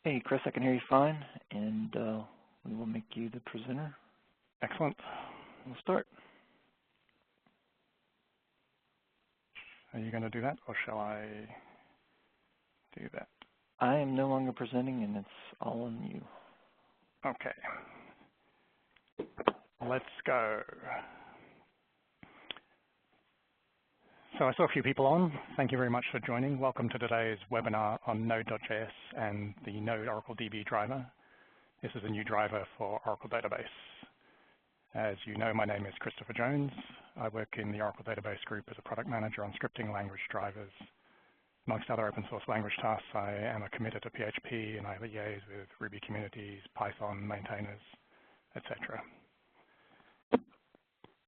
Hey, Chris, I can hear you fine, and we will make you the presenter. Excellent. We'll start. Are you going to do that, or shall I do that? I am no longer presenting, and it's all on you. Okay. Let's go. So I saw a few people on. Thank you very much for joining. Welcome to today's webinar on Node.js and the Node-oracledb driver. This is a new driver for Oracle Database. As you know, my name is Christopher Jones. I work in the Oracle Database group as a product manager on scripting language drivers. Amongst other open source language tasks, I am a committer to PHP, and I liaise with Ruby communities, Python maintainers, etc.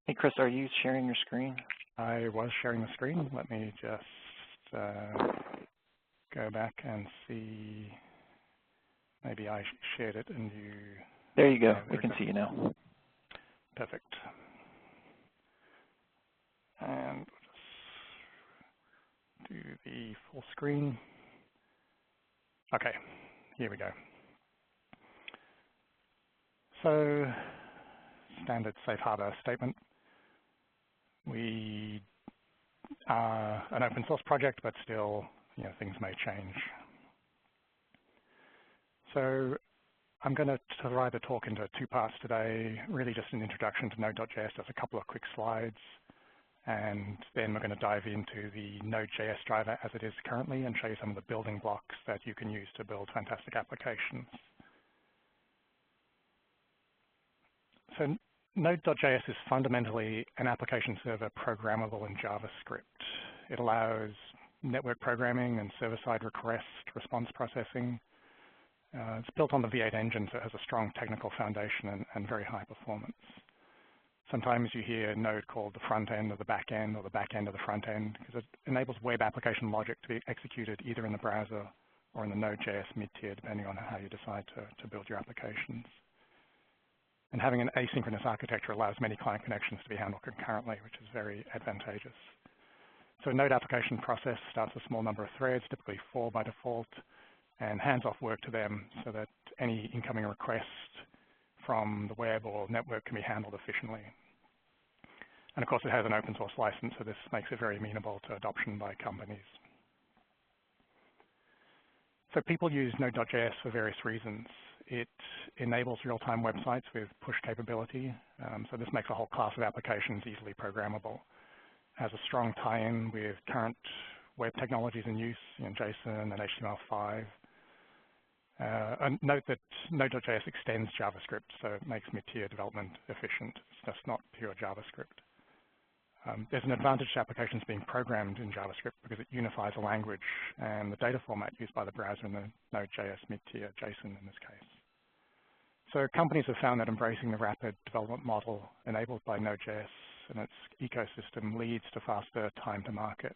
Hey, Chris, are you sharing your screen? I was sharing the screen. Let me just go back and see. Maybe I shared it and you... There you go. Yeah, we can see you now. Perfect. And we'll just do the full screen. Okay, here we go. So, standard safe harbor statement. We are an open source project, but still, things may change. So I'm going to divide the talk into two parts today, really just an introduction to Node.js, just a couple of quick slides, and then we're going to dive into the Node.js driver as it is currently and show you some of the building blocks that you can use to build fantastic applications. So Node.js is fundamentally an application server programmable in JavaScript. It allows network programming and server-side request response processing. It's built on the V8 engine, so it has a strong technical foundation and very high performance. Sometimes you hear Node called the front end or the back end or the back end of the front end because it enables web application logic to be executed either in the browser or in the Node.js mid-tier, depending on how you decide to build your applications. And having an asynchronous architecture allows many client connections to be handled concurrently, which is very advantageous. So a Node application process starts a small number of threads, typically 4 by default, and hands off work to them so that any incoming request from the web or network can be handled efficiently. And of course, it has an open source license, so this makes it very amenable to adoption by companies. So people use Node.js for various reasons. It enables real-time websites with push capability, so this makes a whole class of applications easily programmable. It has a strong tie-in with current web technologies in use, JSON and HTML5. And note that Node.js extends JavaScript, so it makes mid-tier development efficient. It's just not pure JavaScript. There's an advantage to applications being programmed in JavaScript because it unifies a language and the data format used by the browser in the Node.js mid-tier, JSON in this case. So companies have found that embracing the rapid development model enabled by Node.js and its ecosystem leads to faster time to market.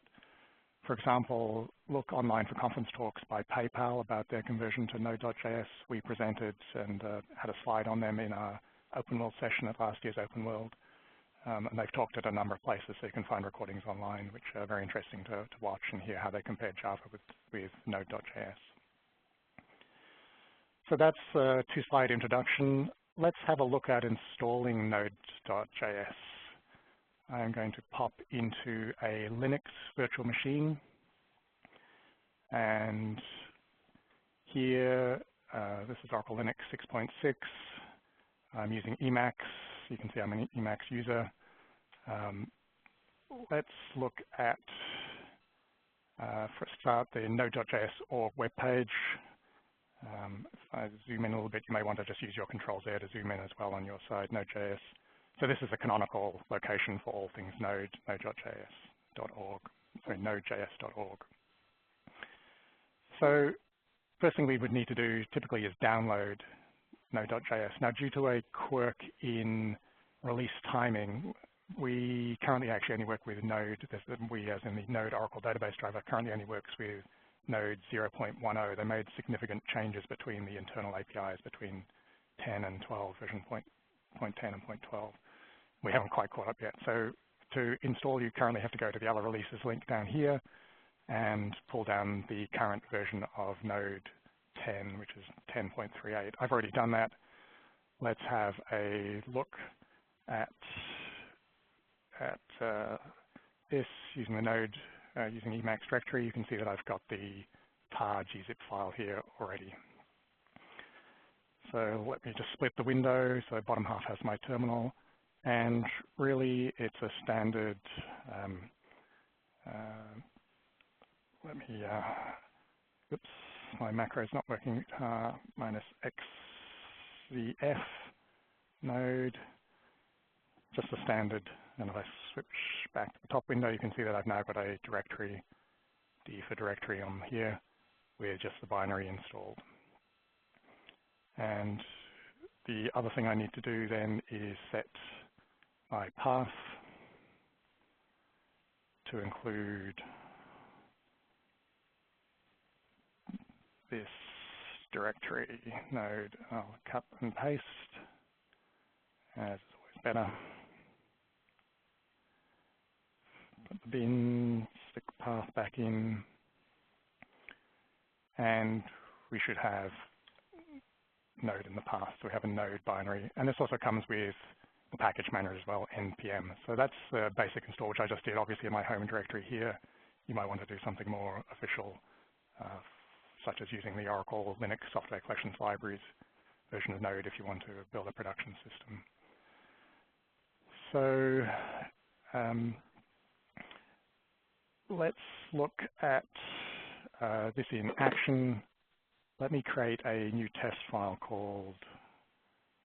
For example, look online for conference talks by PayPal about their conversion to Node.js. We presented and had a slide on them in our Open World session at last year's Open World. And they've talked at a number of places, so you can find recordings online, which are very interesting to watch and hear how they compare Java with Node.js. So that's a two-slide introduction. Let's have a look at installing Node.js. I'm going to pop into a Linux virtual machine. And here, this is Oracle Linux 6.6. I'm using Emacs. You can see I'm an Emacs user. Let's look at, for a start, the Node.js org web page. If I zoom in a little bit, you may want to just use your controls there to zoom in as well on your side, Node.js. So this is a canonical location for all things Node, Node.js.org, sorry, Node.js.org. So first thing we would need to do typically is download Node.js. Now, due to a quirk in release timing, we currently actually only work with Node. We, as in the Node Oracle Database driver, currently only works with Node 0.10. They made significant changes between the internal APIs between 10 and 12, version 0.10 and 0.12. We haven't quite caught up yet. So to install, you currently have to go to the other releases link down here and pull down the current version of Node 10, which is 10.38. I've already done that. Let's have a look at this using the node, using Emacs directory. You can see that I've got the tar gzip file here already. So let me just split the window. So bottom half has my terminal. And really, it's a standard, let me, oops, my macro is not working, minus xzf node, just a standard. And if I switch back to the top window, you can see that I've now got a directory, D for directory on here, with just the binary installed. And the other thing I need to do then is set my path to include this directory node. I'll cut and paste, as is always better. Put the bin, stick the path back in, and we should have node in the path. So we have a node binary, and this also comes with the package manager as well, npm. So that's the basic install, which I just did, obviously in my home directory here. You might want to do something more official, such as using the Oracle Linux Software Collections Libraries version of Node if you want to build a production system. So let's look at this in action. Let me create a new test file called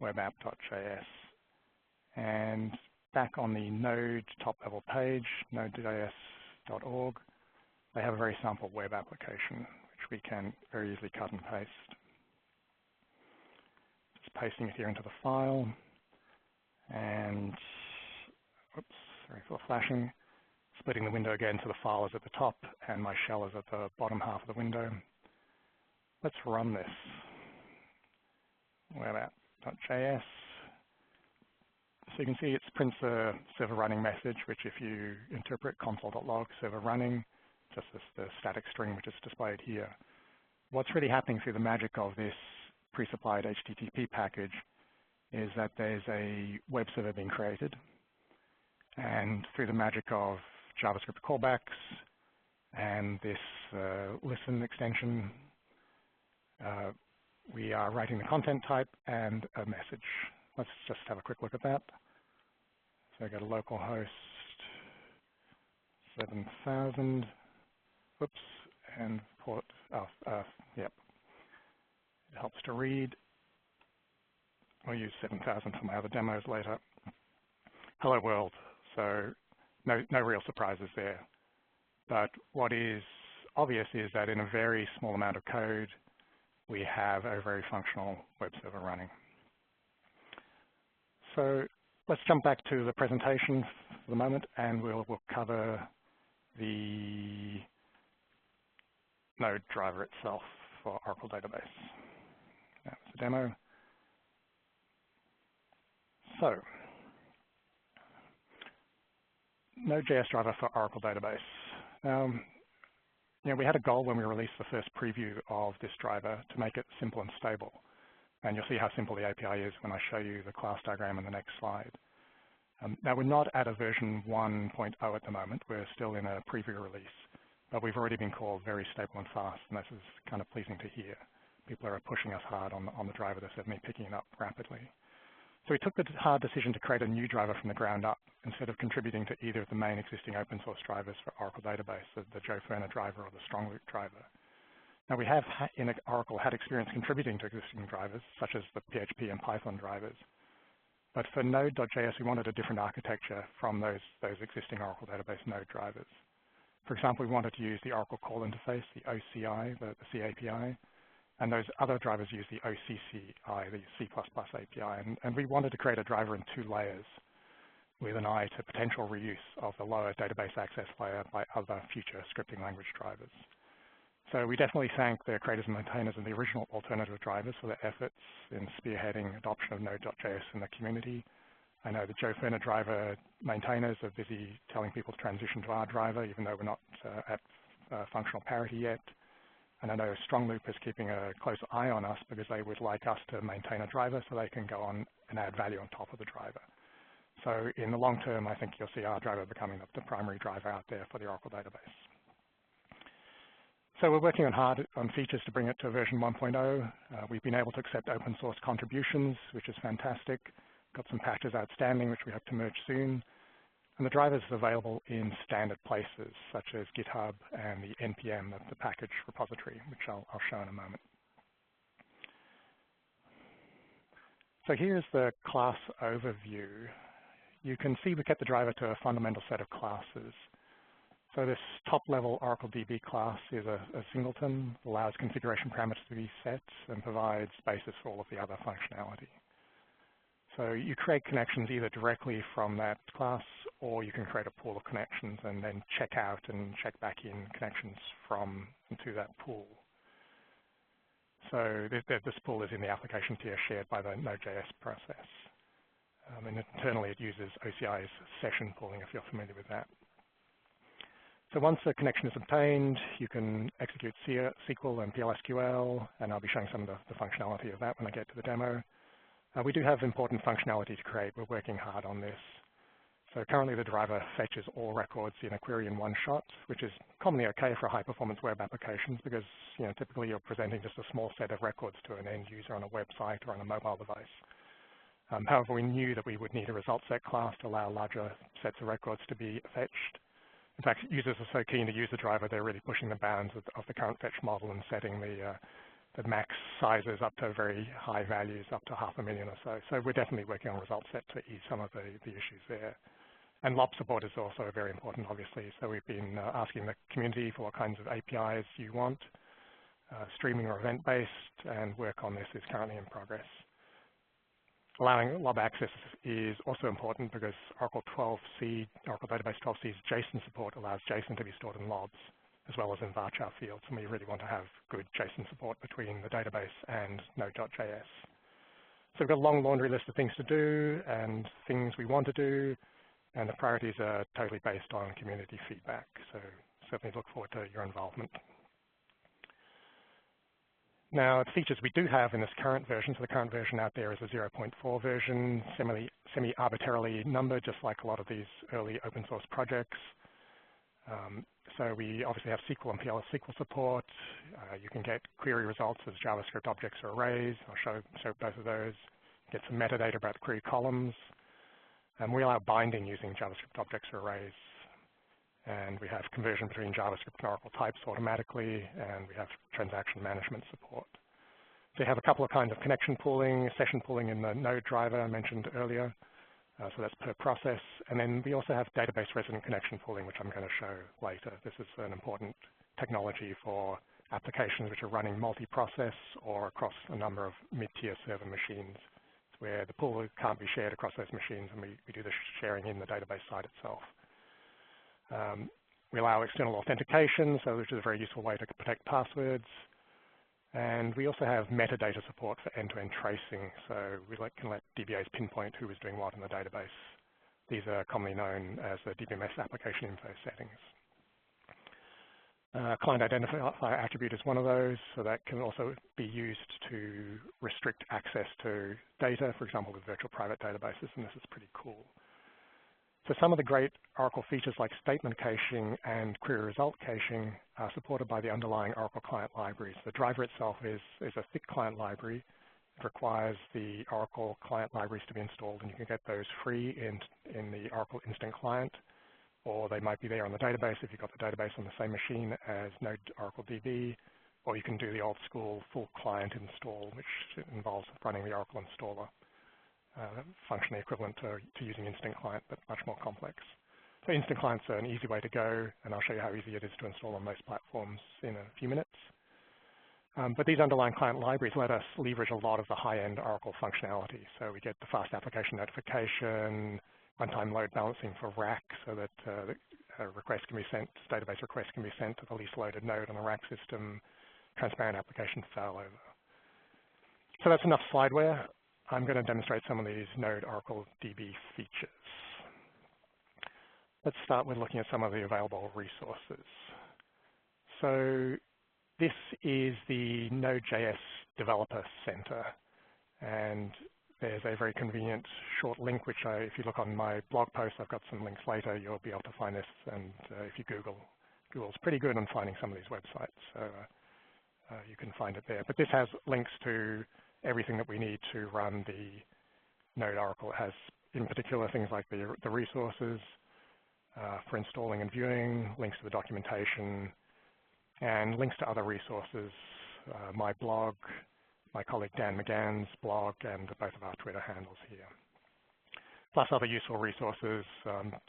webapp.js. And back on the Node top-level page, node.js.org, they have a very sample web application, which we can very easily cut and paste. Just pasting it here into the file. And, oops, sorry for the flashing. Splitting the window again, so the file is at the top and my shell is at the bottom half of the window. Let's run this. Webapp.js. So you can see it prints a server running message, which if you interpret console.log server running, just as the static string which is displayed here. What's really happening through the magic of this pre-supplied HTTP package is that there's a web server being created. And through the magic of JavaScript callbacks and this listen extension, we are writing the content type and a message. Let's just have a quick look at that. So I go to localhost 7000, whoops, and port, yep. It helps to read. I'll use 7000 for my other demos later. Hello world, so no real surprises there. But what is obvious is that in a very small amount of code, we have a very functional web server running. So let's jump back to the presentation for the moment, and we'll cover the Node driver itself for Oracle Database. That's the demo. So Node.js driver for Oracle Database. We had a goal when we released the first preview of this driver to make it simple and stable. And you'll see how simple the API is when I show you the class diagram in the next slide. Now, we're not at a version 1.0 at the moment. We're still in a preview release. But we've already been called very stable and fast, and this is kind of pleasing to hear. People are pushing us hard on the driver. They're certainly picking it up rapidly. So we took the hard decision to create a new driver from the ground up instead of contributing to either of the main existing open source drivers for Oracle Database, the Joe Ferner driver or the Strongloop driver. Now, we have in Oracle had experience contributing to existing drivers, such as the PHP and Python drivers. But for Node.js, we wanted a different architecture from those existing Oracle Database Node drivers. For example, we wanted to use the Oracle Call Interface, the OCI, the C API, and those other drivers use the OCCI, the C++ API. And we wanted to create a driver in 2 layers with an eye to potential reuse of the lower database access layer by other future scripting language drivers. So we definitely thank the creators and maintainers of the original alternative drivers for their efforts in spearheading adoption of Node.js in the community. I know the Joe Ferner driver maintainers are busy telling people to transition to our driver, even though we're not at functional parity yet. And I know Strong Loop is keeping a close eye on us because they would like us to maintain a driver so they can go on and add value on top of the driver. So in the long term, I think you'll see our driver becoming the primary driver out there for the Oracle database. So we're working hard on features to bring it to version 1.0. We've been able to accept open source contributions, which is fantastic. Got some patches outstanding, which we hope to merge soon. And the driver is available in standard places, such as GitHub and the NPM, the package repository, which I'll show in a moment. So here's the class overview. You can see we kept the driver to a fundamental set of classes. So this top-level OracleDB class is a singleton, allows configuration parameters to be set, and provides basis for all of the other functionality. So you create connections either directly from that class, or you can create a pool of connections and then check out and check back in connections from into that pool. So this pool is in the application tier shared by the Node.js process. And internally, it uses OCI's session pooling, if you're familiar with that. So once a connection is obtained, you can execute SQL and PLSQL, and I'll be showing some of the functionality of that when I get to the demo. We do have important functionality to create. We're working hard on this. So currently, the driver fetches all records in a query in one shot, which is commonly okay for high-performance web applications because typically you're presenting just a small set of records to an end user on a website or on a mobile device. However, we knew that we would need a result set class to allow larger sets of records to be fetched. In fact, users are so keen to use the driver, they're really pushing the bounds of the current fetch model and setting the max sizes up to very high values, up to 500,000 or so. So we're definitely working on result set to ease some of the issues there. And LOB support is also very important, obviously. So we've been asking the community for what kinds of APIs you want, streaming or event-based, and work on this is currently in progress. Allowing LOB access is also important because Oracle Database 12c's JSON support allows JSON to be stored in LOBs as well as in varchar fields, and we really want to have good JSON support between the database and Node.js. So we've got a long laundry list of things to do and things we want to do, and the priorities are totally based on community feedback. So certainly look forward to your involvement. Now, the features we do have in this current version, so the current version out there is a 0.4 version, semi-arbitrarily numbered, just like a lot of these early open source projects. So we obviously have SQL and PLSQL support. You can get query results as JavaScript objects or arrays. I'll show both of those. Get some metadata about query columns. And we allow binding using JavaScript objects or arrays. And we have conversion between JavaScript and Oracle types automatically, and we have transaction management support. So you have a couple of kinds of connection pooling, session pooling in the Node driver I mentioned earlier. So that's per process. And then we also have database resident connection pooling, which I'm going to show later. This is an important technology for applications which are running multi-process or across a number of mid-tier server machines, where the pool can't be shared across those machines, and we do the sharing in the database side itself. We allow external authentication, so which is a very useful way to protect passwords. And we also have metadata support for end-to-end tracing, so we can let DBAs pinpoint who is doing what in the database. These are commonly known as the DBMS application info settings. Client identifier attribute is one of those, so that can also be used to restrict access to data, for example, with virtual private databases, and this is pretty cool. So some of the great Oracle features like statement caching and query result caching are supported by the underlying Oracle client libraries. The driver itself is a thick client library. It requires the Oracle client libraries to be installed, and you can get those free in the Oracle Instant Client, or they might be there on the database if you've got the database on the same machine as Node-oracledb, or you can do the old school full client install, which involves running the Oracle installer. Functionally equivalent to using Instant Client, but much more complex. So Instant Client's an easy way to go, and I'll show you how easy it is to install on most platforms in a few minutes. But these underlying client libraries let us leverage a lot of the high-end Oracle functionality. So we get the fast application notification, one-time load balancing for rack, so that requests can be sent, database requests can be sent to the least loaded node on the rack system, transparent application failover. So that's enough slideware. I'm going to demonstrate some of these Node-oracledb features. Let's start with looking at some of the available resources. So This is the Node.js Developer Center, and there's a very convenient short link, which if you look on my blog post, I've got some links later, you'll be able to find this, and if you Google's pretty good on finding some of these websites, so you can find it there. But this has links to everything that we need to run the Node Oracle. It has, in particular, things like the resources for installing and viewing, links to the documentation, and links to other resources, my blog, my colleague Dan McGann's blog, and both of our Twitter handles here. Plus other useful resources.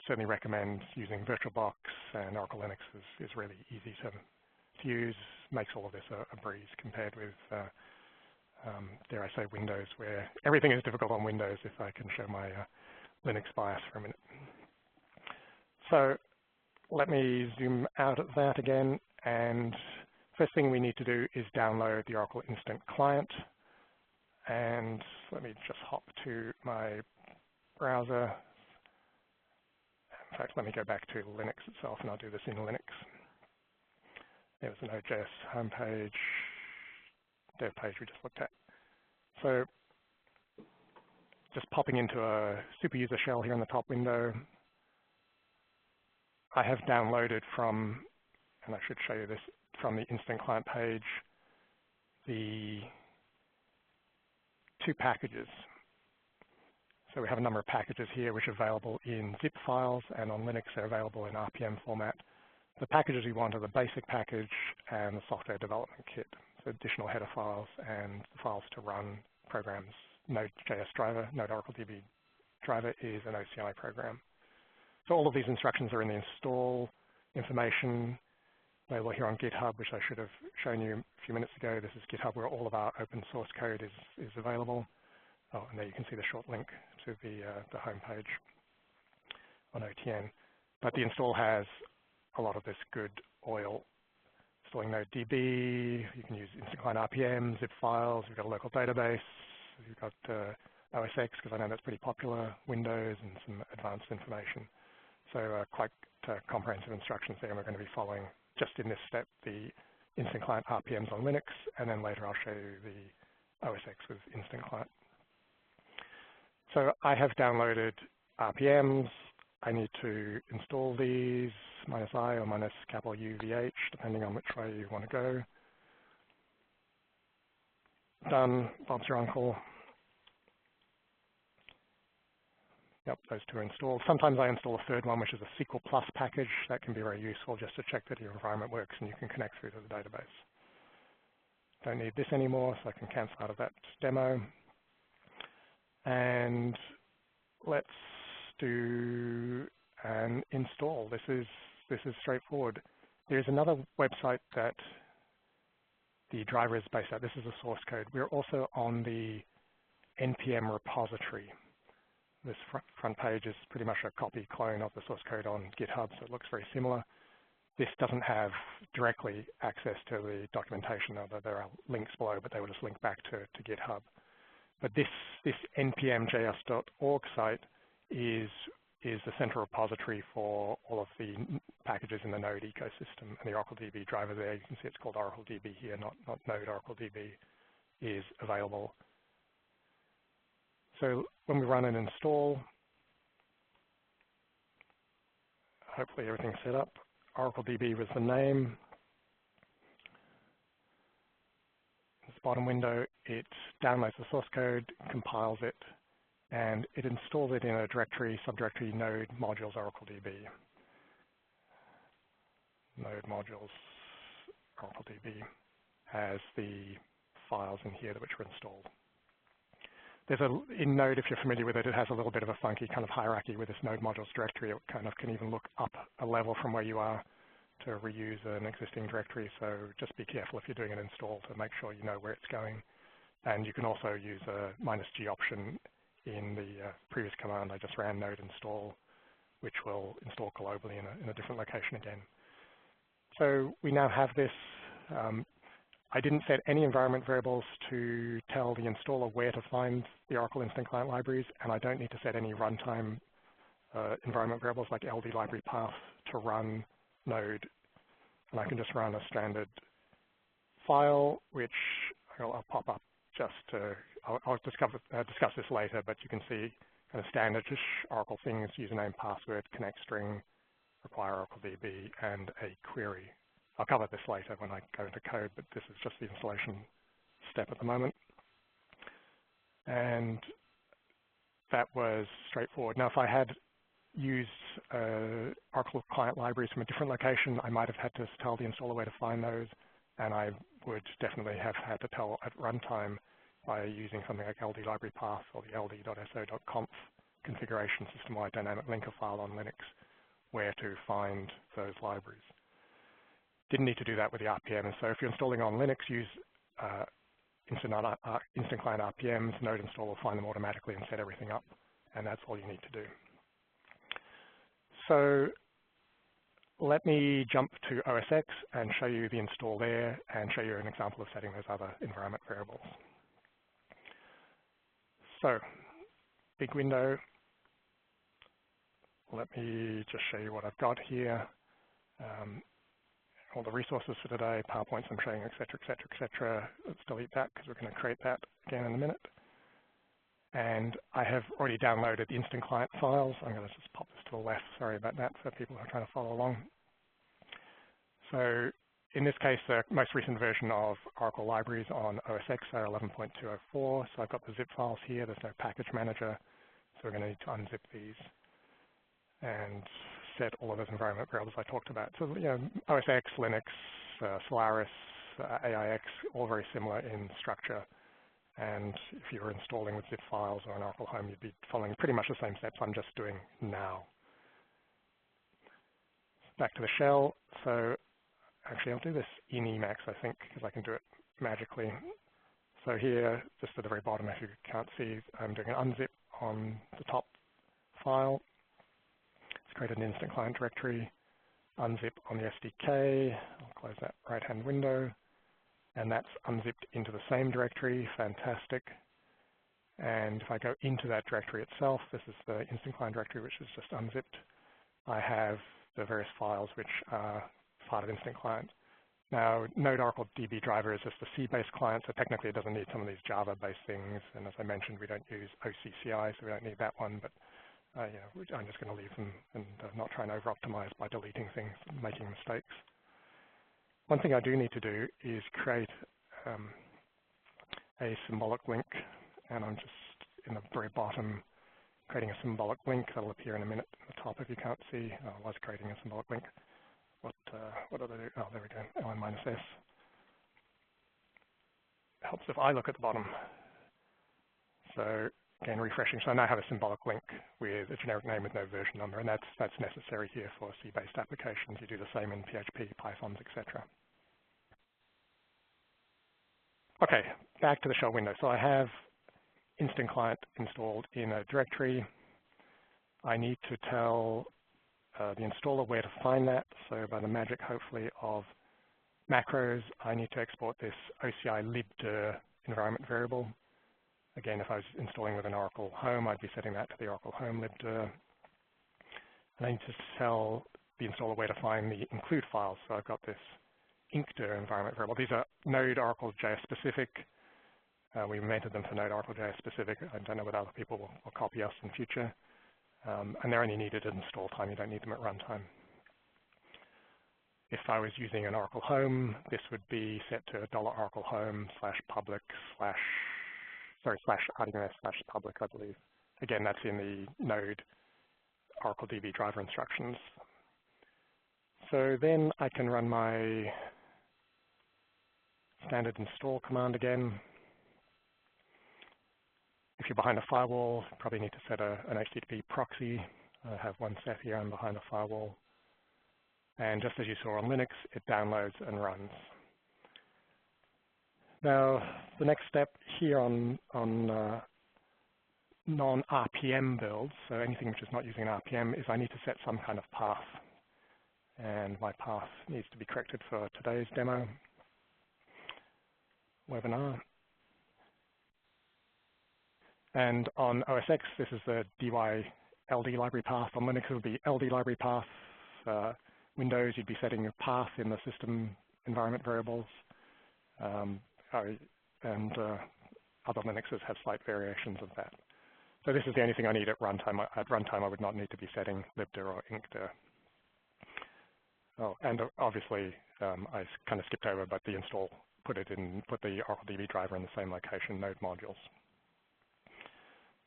Certainly recommend using VirtualBox, and Oracle Linux is really easy to use. Makes all of this a breeze compared with, dare I say, Windows, where everything is difficult on Windows, if I can show my Linux bias for a minute. So let me zoom out at that again. And first thing we need to do is download the Oracle Instant Client. And let me just hop to my browser. In fact, let me go back to Linux itself, and I'll do this in Linux. There's the Node.js homepage, dev page we just looked at. So just popping into a super user shell here in the top window, I have downloaded from, and I should show you this, from the Instant Client page, the 2 packages. So we have a number of packages here which are available in zip files, and on Linux they're available in RPM format. The packages we want are the basic package and the software development kit, so additional header files and the files to run programs. Node.js driver, Node-oracledb driver is an OCI program. So all of these instructions are in the install information label here on GitHub, which I should have shown you a few minutes ago. This is GitHub where all of our open source code is available. Oh, and there you can see the short link to the home page on OTN. But the install has a lot of this good oil. Installing NodeDB, you can use Instant Client RPM, zip files, you've got a local database, you've got OS X, because I know that's pretty popular, Windows, and some advanced information. So quite comprehensive instructions there, and we're going to be following, just in this step, the Instant Client RPMs on Linux, and then later I'll show you the OS X with Instant Client. So I have downloaded RPMs. I need to install these, -I or -UVH, depending on which way you want to go. Done, Bob's your uncle. Yep, those 2 are installed. Sometimes I install a third one, which is a SQL Plus package. That can be very useful just to check that your environment works and you can connect through to the database. Don't need this anymore, so I can cancel out of that demo. And let's do an install. This is straightforward. There's another website that the driver is based at. This is the source code. We're also on the NPM repository. This front page is pretty much a copy clone of the source code on GitHub, so it looks very similar. This doesn't have directly access to the documentation, although there are links below, but they will just link back to GitHub. But this npmjs.org site is the central repository for all of the packages in the Node ecosystem, and the OracleDB driver there, you can see it's called OracleDB here, not Node-oracledb, is available. So when we run an install, hopefully everything's set up. OracleDB was the name. This bottom window, it downloads the source code, compiles it, and it installs it in a directory, subdirectory node modules OracleDB. Node modules OracleDB has the files in here which were installed. There's in Node, if you're familiar with it, it has a little bit of a funky kind of hierarchy with this node modules directory. It kind of can even look up a level from where you are to reuse an existing directory. So just be careful if you're doing an install to make sure you know where it's going. And you can also use a -G option in the previous command I just ran, node install, which will install globally in a different location again. So we now have this. I didn't set any environment variables to tell the installer where to find the Oracle Instant Client libraries, and I don't need to set any runtime environment variables like LD library path to run Node. And I can just run a standard file, which I'll pop up just to, I'll discuss this later, but you can see kind of standard-ish Oracle things: username, password, connect string, require Oracle DB, and a query. I'll cover this later when I go into code, but this is just the installation step at the moment. And that was straightforward. Now, if I had used Oracle client libraries from a different location, I might have had to tell the installer where to find those, and I would definitely have had to tell at runtime by using something like LD library path or the ld.so.conf configuration system-wide dynamic linker file on Linux where to find those libraries. Didn't need to do that with the RPM, and so if you're installing on Linux, use instant client RPMs. Node install will find them automatically and set everything up, and that's all you need to do. So let me jump to OS X and show you the install there and show you an example of setting those other environment variables. So, big window. Let me just show you what I've got here. All the resources for today, PowerPoints I'm showing, et cetera, et cetera, et cetera. Let's delete that because we're going to create that again in a minute. And I have already downloaded the instant client files. I'm going to just pop this to the left. Sorry about that for people who are trying to follow along. So in this case, the most recent version of Oracle libraries on OS X are 11.204. So I've got the zip files here. There's no package manager. So we're going to need to unzip these and set all of those environment variables I talked about. So, you know, OS X, Linux, Solaris, AIX, all very similar in structure. And if you were installing with zip files or an Oracle Home, you'd be following pretty much the same steps I'm just doing now. Back to the shell. So actually, I'll do this in Emacs, I think, because I can do it magically. So here, just at the very bottom, if you can't see, I'm doing an unzip on the top file. Let's create an instant client directory. Unzip on the SDK. I'll close that right-hand window. And that's unzipped into the same directory. Fantastic. And if I go into that directory itself, this is the instant client directory, which is just unzipped. I have the various files which are part of instant client. Now, Node-oracledb driver is just a C-based client, so technically it doesn't need some of these Java-based things. And as I mentioned, we don't use OCCI, so we don't need that one. But you know, I'm just going to leave them and not try and over-optimize by deleting things and making mistakes. One thing I do need to do is create a symbolic link, and I'm just in the very bottom creating a symbolic link. That'll appear in a minute at the top if you can't see. I was creating a symbolic link. What did I do? Oh, there we go, ln-s. Helps if I look at the bottom. So again, refreshing. So I now have a symbolic link with a generic name with no version number, and that's necessary here for C-based applications. You do the same in PHP, Pythons, etc. Okay, back to the shell window. So I have instant client installed in a directory. I need to tell the installer where to find that. So by the magic, hopefully, of macros, I need to export this OCI libdir environment variable. Again, if I was installing with an Oracle Home, I'd be setting that to the Oracle Home libdir. And I need to tell the installer where to find the include files. So I've got this incdir environment variable. These are Node-oracledb specific. We invented them for Node-oracledb specific. I don't know whether other people will copy us in future. And they're only needed at install time. You don't need them at runtime. If I was using an Oracle Home, this would be set to $oraclehome /public /RDNS/public, I believe. Again, that's in the Node oracledb driver instructions. So then I can run my standard install command again. If you're behind a firewall, you probably need to set an HTTP proxy. I have one set here. I'm behind a firewall. And just as you saw on Linux, it downloads and runs. Now, the next step here on non-RPM builds, so anything which is not using an RPM, is I need to set some kind of path. And my path needs to be corrected for today's demo webinar. And on OS X, this is the DY-LD library path. On Linux, it will be LD library path. Windows, you'd be setting your path in the system environment variables. and other Linuxes have slight variations of that. So this is the only thing I need at runtime. At runtime, I would not need to be setting libdir or incdir. Oh, and obviously, I kind of skipped over, but the install put the OracleDB driver in the same location, node modules.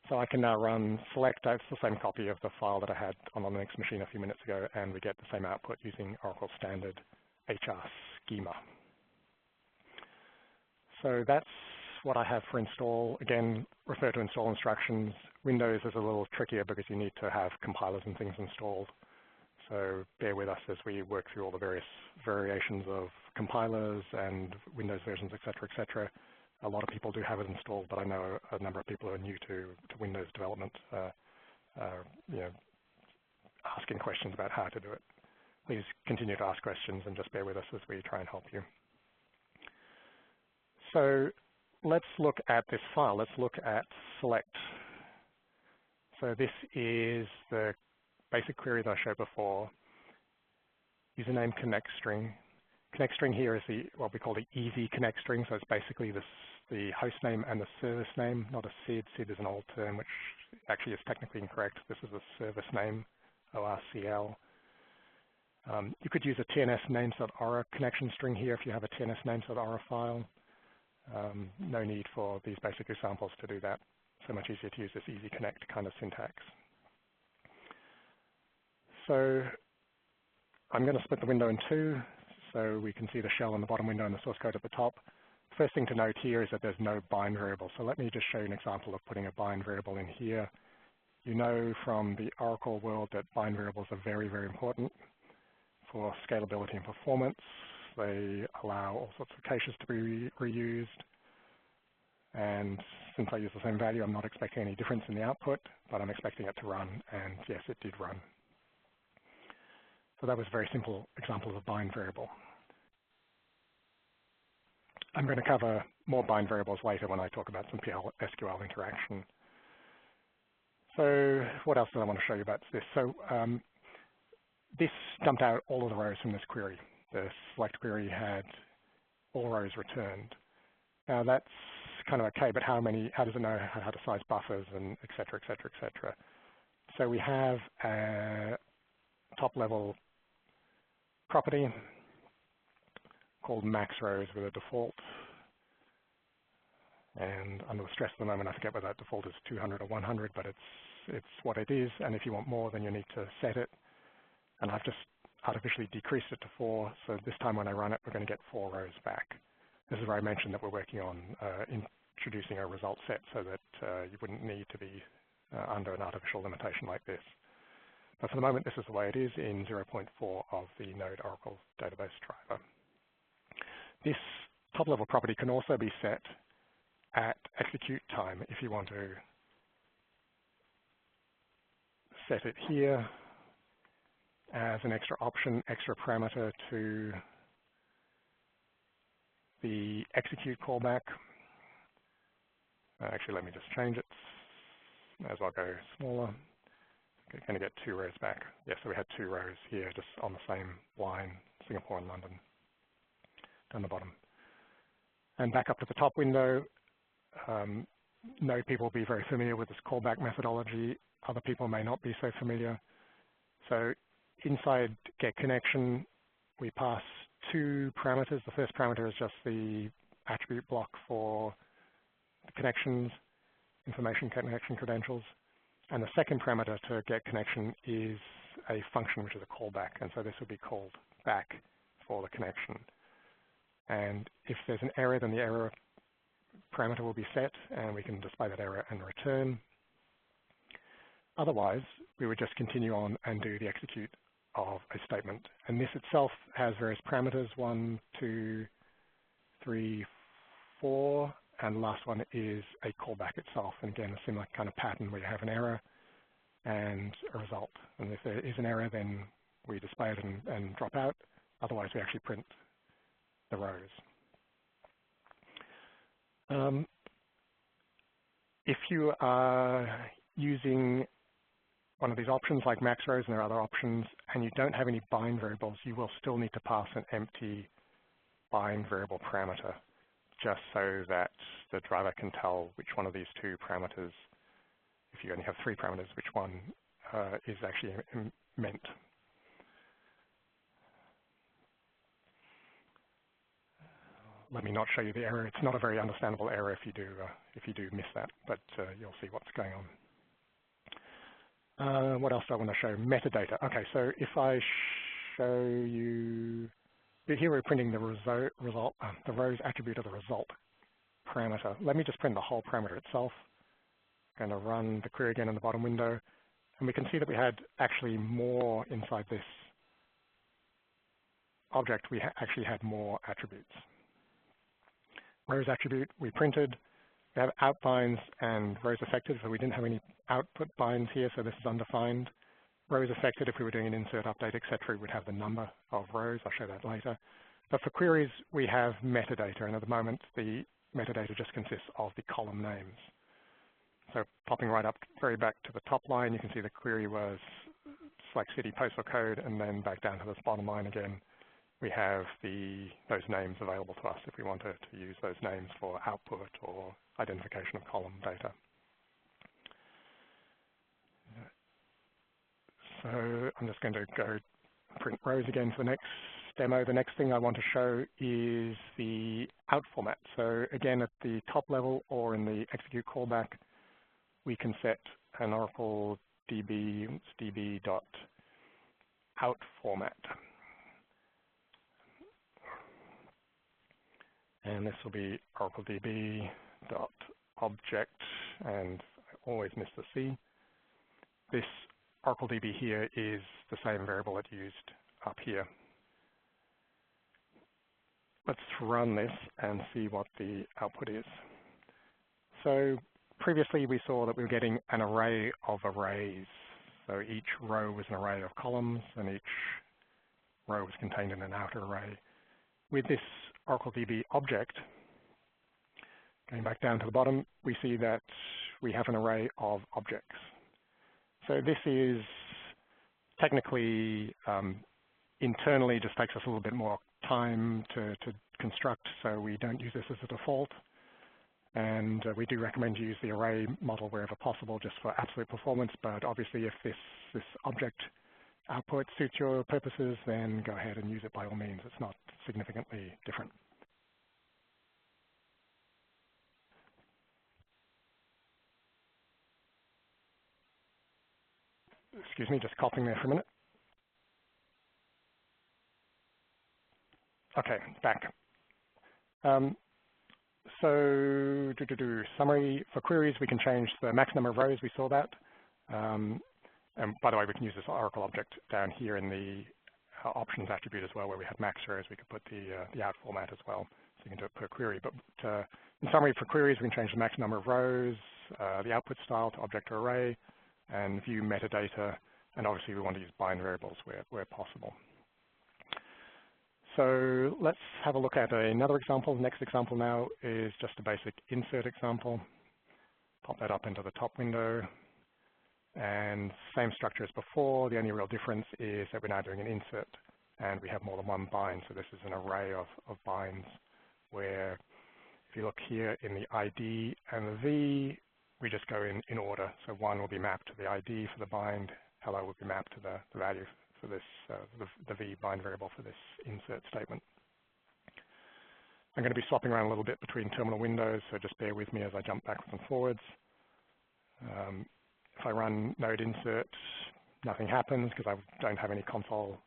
So I can now run select. That's the same copy of the file that I had on the Linux machine a few minutes ago, and we get the same output using Oracle standard HR schema. So that's what I have for install. Again, refer to install instructions. Windows is a little trickier because you need to have compilers and things installed. So bear with us as we work through all the various variations of compilers and Windows versions, et cetera, A lot of people do have it installed, but I know a number of people who are new to Windows development, asking questions about how to do it. Please continue to ask questions and just bear with us as we try and help you. So let's look at this file. Let's look at select. So this is the basic query that I showed before. Username connect string. Connect string here is what we call the easy connect string. So it's basically the host name and the service name, not a SID. SID is an old term, which actually is technically incorrect. This is a service name, ORCL. You could use a TNS names.aura connection string here if you have a TNS names.aura file. No need for these basic examples to do that. So much easier to use this easy connect kind of syntax. So I'm going to split the window in two so we can see the shell on the bottom window and the source code at the top. First thing to note here is that there's no bind variable. So let me just show you an example of putting a bind variable in here. You know from the Oracle world that bind variables are very, very important for scalability and performance. They allow all sorts of caches to be reused. And since I use the same value, I'm not expecting any difference in the output, but I'm expecting it to run. And yes, it did run. So that was a very simple example of a bind variable. I'm going to cover more bind variables later when I talk about some PL/SQL interaction. So what else do I want to show you about this? So this dumped out all of the rows from this query. The select query had all rows returned. Now that's kind of okay, but how does it know how to size buffers and et cetera, et cetera, et cetera? So we have a top-level property called max rows with a default. And under the stress of the moment, I forget whether that default is 200 or 100, but it's what it is. And if you want more, then you need to set it. And I've just artificially decreased it to 4. So this time when I run it, we're going to get 4 rows back. This is where I mentioned that we're working on introducing a result set so that you wouldn't need to be under an artificial limitation like this. But for the moment, this is the way it is in 0.4 of the Node Oracle database driver. This top-level property can also be set at execute time if you want to set it here as an extra option, extra parameter to the execute callback. Actually, let me just change it. May as well go smaller. We're going to get 2 rows back. Yes, so we had 2 rows here just on the same line, Singapore and London, down the bottom. And back up to the top window, Node people will be very familiar with this callback methodology. Other people may not be so familiar. So inside getConnection, we pass 2 parameters. The first parameter is just the attribute block for the connections, information connection credentials. And the second parameter to getConnection is a function, which is a callback. And so this will be called back for the connection. And if there's an error, then the error parameter will be set, and we can display that error and return. Otherwise, we would just continue on and do the execute of a statement. And this itself has various parameters, 1, 2, 3, 4, and the last one is a callback itself. And again, a similar kind of pattern where you have an error and a result. And if there is an error, then we display it and drop out. Otherwise, we actually print the rows. If you are using one of these options like max rows, and there are other options, and you don't have any bind variables, you will still need to pass an empty bind variable parameter. just so that the driver can tell which one of these two parameters, if you only have 3 parameters, which one is actually meant. Let me not show you the error. It's not a very understandable error if you do miss that, but you'll see what's going on. What else do I want to show? Metadata. Okay, so if I show you, here we're printing the the rows attribute of the result parameter. Let me just print the whole parameter itself. I'm going to run the query again in the bottom window, and we can see that we had actually more inside this object. We actually had more attributes. Rows attribute we printed. We have out binds and rows affected, so we didn't have any output binds here, so this is undefined. Rows affected, if we were doing an insert, update, etc., we would have the number of rows. I'll show that later. But for queries, we have metadata, and at the moment, the metadata just consists of the column names. So popping right up, very back to the top line, you can see the query was select city, postal code, and then back down to this bottom line again. We have those names available to us if we wanted to use those names for output or identification of column data. So I'm just going to go print rows again for the next demo. The next thing I want to show is the out format. So again, at the top level or in the execute callback, we can set an OracleDB db.out format. And this will be OracleDB.object, and I always miss the C. This OracleDB here is the same variable that used up here. Let's run this and see what the output is. So previously we saw that we were getting an array of arrays. So each row was an array of columns, and each row was contained in an outer array. With this OracleDB object, going back down to the bottom, we see that we have an array of objects. So this is technically, internally, just takes us a little bit more time to construct, so we don't use this as a default. And we do recommend you use the array model wherever possible, just for absolute performance. But obviously, if this object output suits your purposes, then go ahead and use it by all means. It's not significantly different. Excuse me, just coughing there for a minute. Okay, back. So summary, for queries, we can change the max number of rows. We saw that. And by the way, we can use this Oracle object down here in the options attribute as well, where we have max rows. We could put the out format as well, so you can do it per query. But in summary, for queries, we can change the max number of rows, the output style to object or array, and view metadata. And obviously, we want to use bind variables where possible. So let's have a look at another example. The next example now is just a basic insert example. Pop that up into the top window. And same structure as before. The only real difference is that we're now doing an insert, and we have more than one bind. So this is an array of binds where, if you look here in the ID and the V, we just go in order. So 1 will be mapped to the ID for the bind. Hello will be mapped to the value for this, the V bind variable for this insert statement. I'm going to be swapping around a little bit between terminal windows, so just bear with me as I jump backwards and forwards. If I run node insert, nothing happens because I don't have any console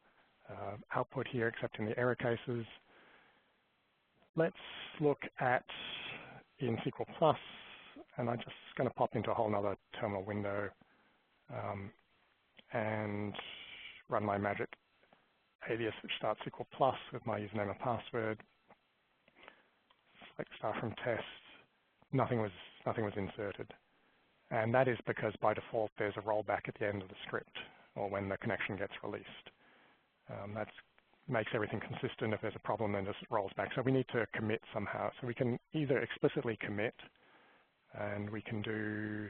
output here except in the error cases. Let's look at in SQL+, and I'm just going to pop into a whole other terminal window and run my magic alias, which starts SQL+ with my username and password. Select start from test. Nothing was inserted. And that is because by default, there's a rollback at the end of the script or when the connection gets released. That makes everything consistent. If there's a problem, then it just rolls back. So we need to commit somehow. So we can either explicitly commit, and we can do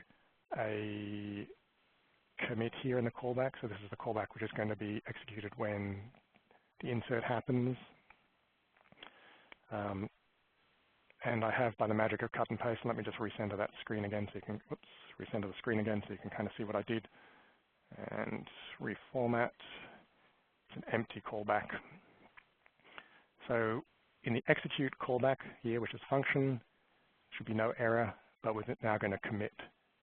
a commit here in the callback. So this is the callback which is going to be executed when the insert happens. And I have, by the magic of cut and paste, and let me just recenter that screen again so you can, recenter the screen again so you can kind of see what I did. And reformat. It's an empty callback. So in the execute callback here, which is function, should be no error, but we're now going to commit.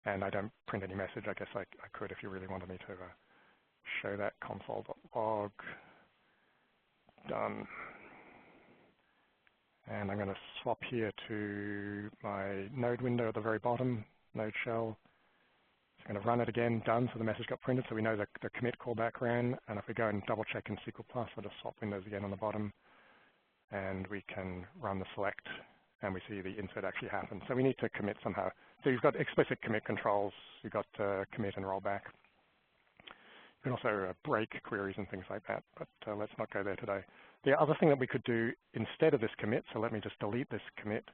And I don't print any message. I guess I could if you really wanted me to show that console.log. Done. And I'm going to swap here to my Node window at the very bottom, Node shell. I'm going to run it again, done, so the message got printed, so we know that the commit callback ran. And if we go and double check in SQL+, I'll just swap windows again on the bottom, and we can run the select, and we see the insert actually happen. So we need to commit somehow. So you've got explicit commit controls. You've got commit and rollback. You can also break queries and things like that, but let's not go there today. The other thing that we could do instead of this commit, so let me just delete this commit,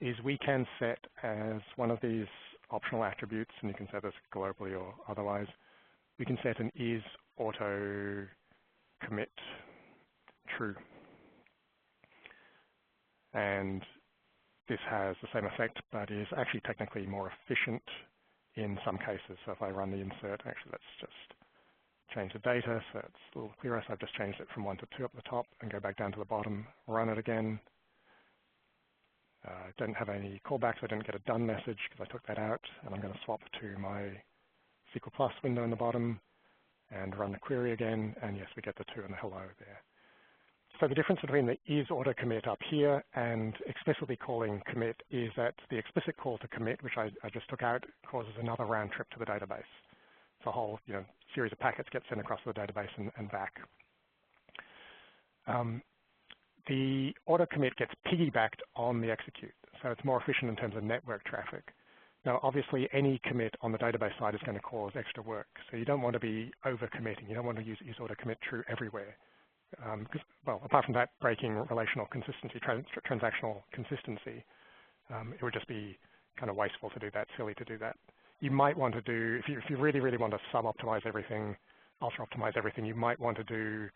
is we can set as one of these optional attributes, and you can set this globally or otherwise, we can set an is auto commit true. And this has the same effect, but is actually technically more efficient in some cases. So if I run the insert, actually let's just change the data so it's a little clearer. So I've just changed it from 1 to 2 up the top and go back down to the bottom, run it again. Don't have any callbacks. I didn't get a done message because I took that out. And I'm going to swap to my SQL+ window in the bottom and run the query again. And yes, we get the 2 and the hello there. So the difference between the is auto commit up here and explicitly calling commit is that the explicit call to commit, which I just took out, causes another round trip to the database. So a whole series of packets get sent across to the database and back. The auto commit gets piggybacked on the execute, so it's more efficient in terms of network traffic. Now, obviously, any commit on the database side is going to cause extra work, so you don't want to be over committing. You don't want to use is auto commit true everywhere. Well, apart from that, breaking relational consistency, transactional consistency, it would just be kind of wasteful to do that, silly to do that. You might want to do, if you really, really want to sub-optimize everything, ultra-optimize everything, you might want to do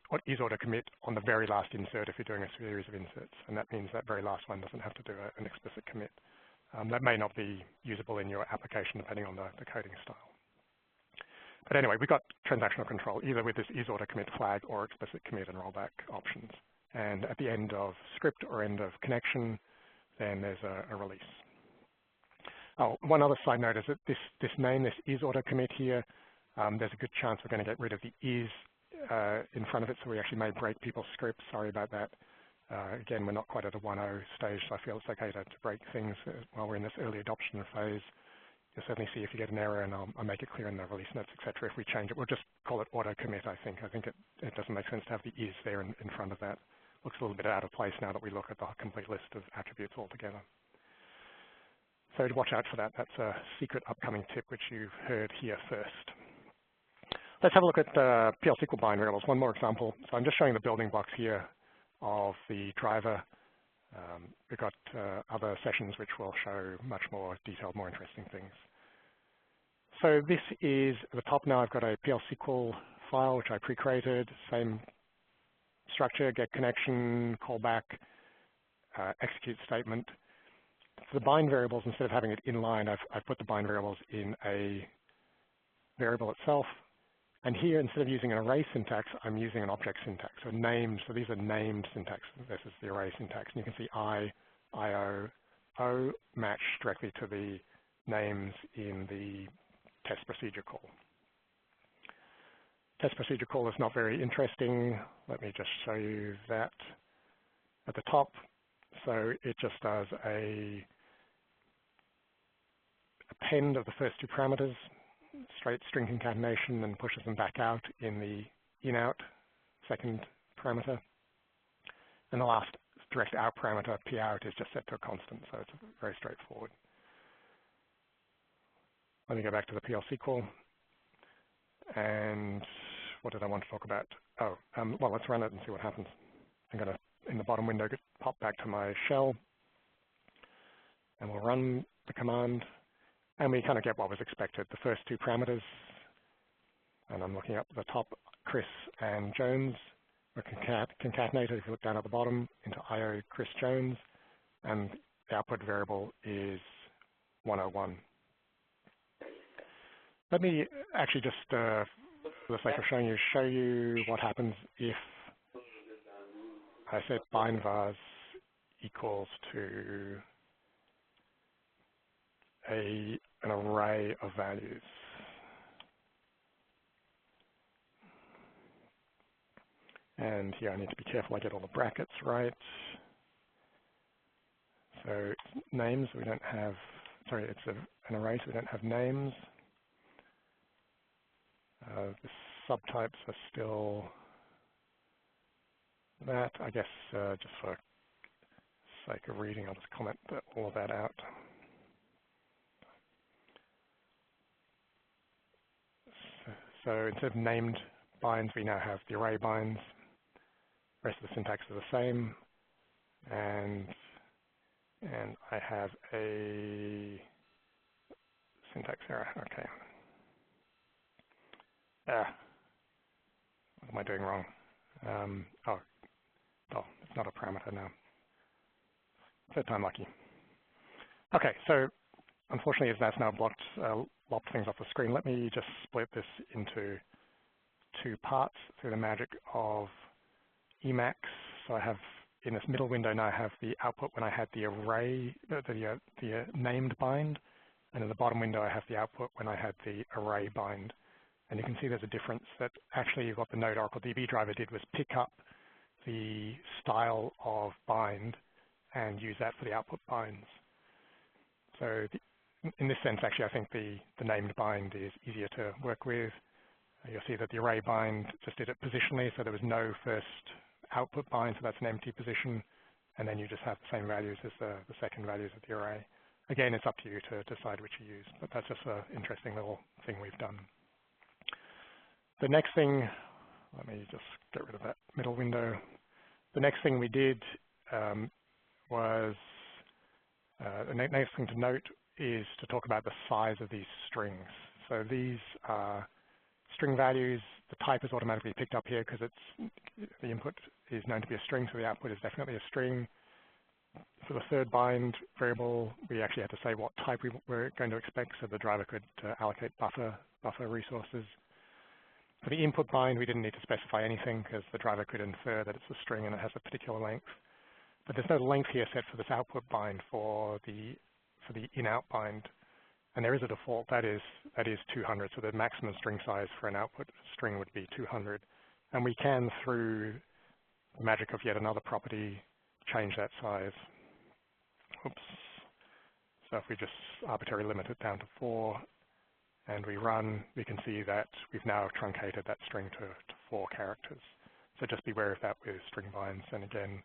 what is auto commit on the very last insert if you're doing a series of inserts, and that means that very last one doesn't have to do an explicit commit. That may not be usable in your application depending on the coding style. But anyway, we've got transactional control either with this is auto commit flag or explicit commit and rollback options. And at the end of script or end of connection, then there's a release. Oh, one other side note is that this name, this is auto commit here, there's a good chance we're going to get rid of the is in front of it, so we actually may break people's scripts. Sorry about that. Again, we're not quite at a 1.0 stage, so I feel it's okay to break things while we're in this early adoption phase. You'll certainly see if you get an error, and I'll make it clear in the release notes, etc. If we change it, we'll just call it auto commit, I think. I think it doesn't make sense to have the is there in front of that. Looks a little bit out of place now that we look at the complete list of attributes altogether. So to watch out for that. That's a secret upcoming tip, which you've heard here first. Let's have a look at PL SQL bind variables. One more example. So I'm just showing the building blocks here of the driver. We've got other sessions which will show much more detailed, more interesting things. So this is at the top now. I've got a PL SQL file which I pre-created. Same structure: get connection, callback, execute statement. For the bind variables, instead of having it inline, I've put the bind variables in a variable itself. And here, instead of using an array syntax, I'm using an object syntax. So named, so these are named syntax versus the array syntax. And you can see I, IO, O match directly to the names in the test procedure call. Test procedure call is not very interesting. Let me just show you that at the top. So it just does a append of the first 2 parameters, straight string concatenation, and pushes them back out in the in-out second parameter. And the last direct out parameter, pout, is just set to a constant, so it's very straightforward. Let me go back to the PL SQL. And what did I want to talk about? Oh, well, let's run it and see what happens. I'm going to, in the bottom window, pop back to my shell, and we'll run the command. And we kind of get what was expected, the first 2 parameters. And I'm looking up at the top, Chris and Jones are concatenated, if you look down at the bottom, into IO Chris Jones. and the output variable is 101. Let me actually just, for the sake of show you what happens if I set bind vars equals to an array of values. And here I need to be careful I get all the brackets right. So names, we don't have, sorry, it's an array, so we don't have names. The subtypes are still that. I guess just for sake of reading, I'll just comment all of that out. So instead of named binds, we now have the array binds. The rest of the syntax is the same. And I have a syntax error. Okay. What am I doing wrong? Oh, it's not a parameter now. Third time lucky. Okay, so unfortunately, that's now lopped things off the screen. Let me just split this into two parts through the magic of Emacs. So I have, in this middle window now, I have the output when I had the array, the named bind, and in the bottom window I have the output when I had the array bind. And you can see there's a difference that actually what the Node-oracledb driver did was pick up the style of bind and use that for the output binds. So in this sense, actually, I think the named bind is easier to work with. You'll see that the array bind just did it positionally, so there was no first output bind, so that's an empty position, and then you just have the same values as the second values of the array. Again, it's up to you to decide which you use, but that's just an interesting little thing we've done. The next thing, let me just get rid of that middle window. The next thing we did was, the next thing to note is to talk about the size of these strings. So these are string values. The type is automatically picked up here because the input is known to be a string, so the output is definitely a string. For the third bind variable, we actually had to say what type we were going to expect, so the driver could allocate buffer resources. For the input bind, we didn't need to specify anything because the driver could infer that it's a string and it has a particular length. But there's no length here set for this output bind for the in-out bind. And there is a default, that is 200. So the maximum string size for an output string would be 200. And we can, through the magic of yet another property, change that size. Oops. So if we just arbitrarily limit it down to 4, and we run, we can see that we've now truncated that string to 4 characters. So just beware of that with string binds. And again,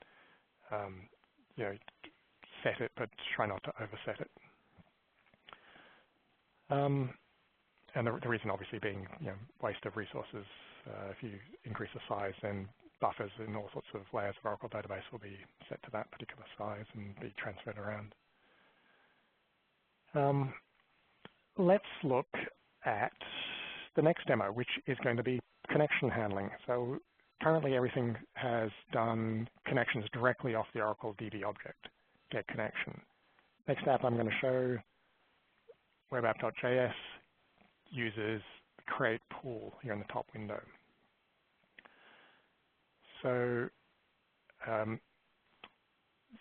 set it, but try not to overset it. And the reason obviously being, waste of resources. If you increase the size, then buffers in all sorts of layers of Oracle database will be set to that particular size and be transferred around. Let's look at the next demo, which is going to be connection handling. So currently everything has done connections directly off the OracleDB object, get connection. Next app I'm going to show, webapp.js, uses create pool here in the top window. So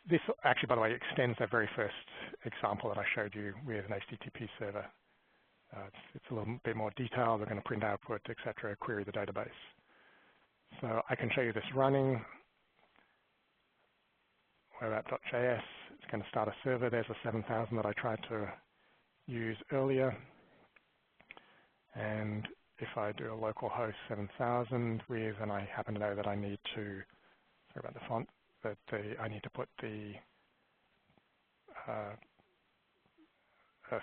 this actually, by the way, extends that very first example that I showed you with an HTTP server. It's a little bit more detailed. We're going to print output, etc., query the database. So I can show you this running. Webapp.js, it's going to start a server. There's a 7000 that I tried to use earlier. And if I do a localhost 7000 with, and I happen to know that I need to, sorry about the font, that I need to put the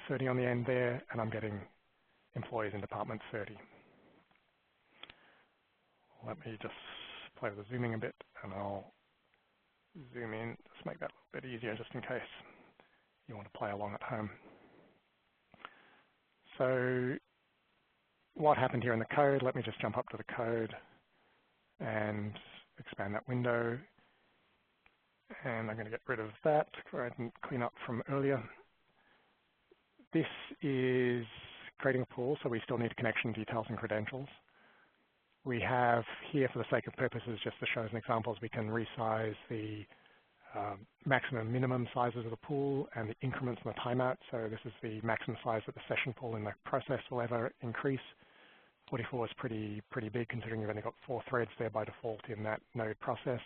30 on the end there, and I'm getting employees in department 30. Let me just play with the zooming a bit, and I'll zoom in, just make that a little bit easier just in case you want to play along at home. So what happened here in the code? Let me just jump up to the code and expand that window. And I'm going to get rid of that. Go ahead and clean up from earlier. This is creating a pool, so we still need connection details and credentials. We have here, for the sake of purposes, just to show as an example, we can resize the maximum and minimum sizes of the pool and the increments and the timeout. So this is the maximum size that the session pool in the process will ever increase. 44 is pretty big, considering you've only got 4 threads there by default in that node process.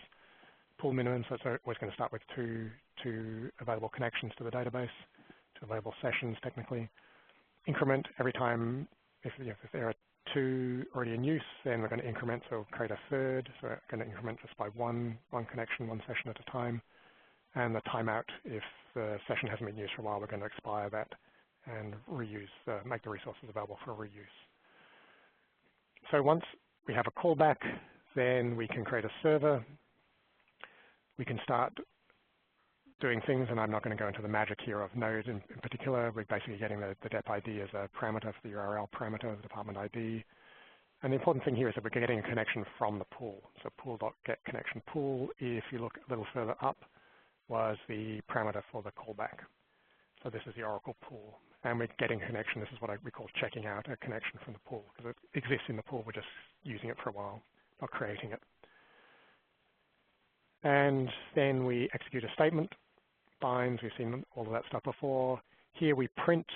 Pool minimum, so it's always going to start with two available connections to the database, 2 available sessions technically. Increment, every time, if there are 2 already in use, then we're going to increment, so we'll create a third. So we're going to increment just by one connection, 1 session at a time. And the timeout, if the session hasn't been used for a while, we're going to expire that and reuse, make the resources available for reuse. So once we have a callback, then we can create a server. We can start doing things, and I'm not going to go into the magic here of Node in particular. We're basically getting the dep ID as a parameter for the URL parameter, the department ID. And the important thing here is that we're getting a connection from the pool. So pool.getConnection pool, if you look a little further up, was the parameter for the callback. So this is the Oracle pool. And we're getting a connection. This is what we call checking out a connection from the pool, because it exists in the pool. We're just using it for a while, not creating it. And then we execute a statement. Binds, we've seen all of that stuff before. Here we print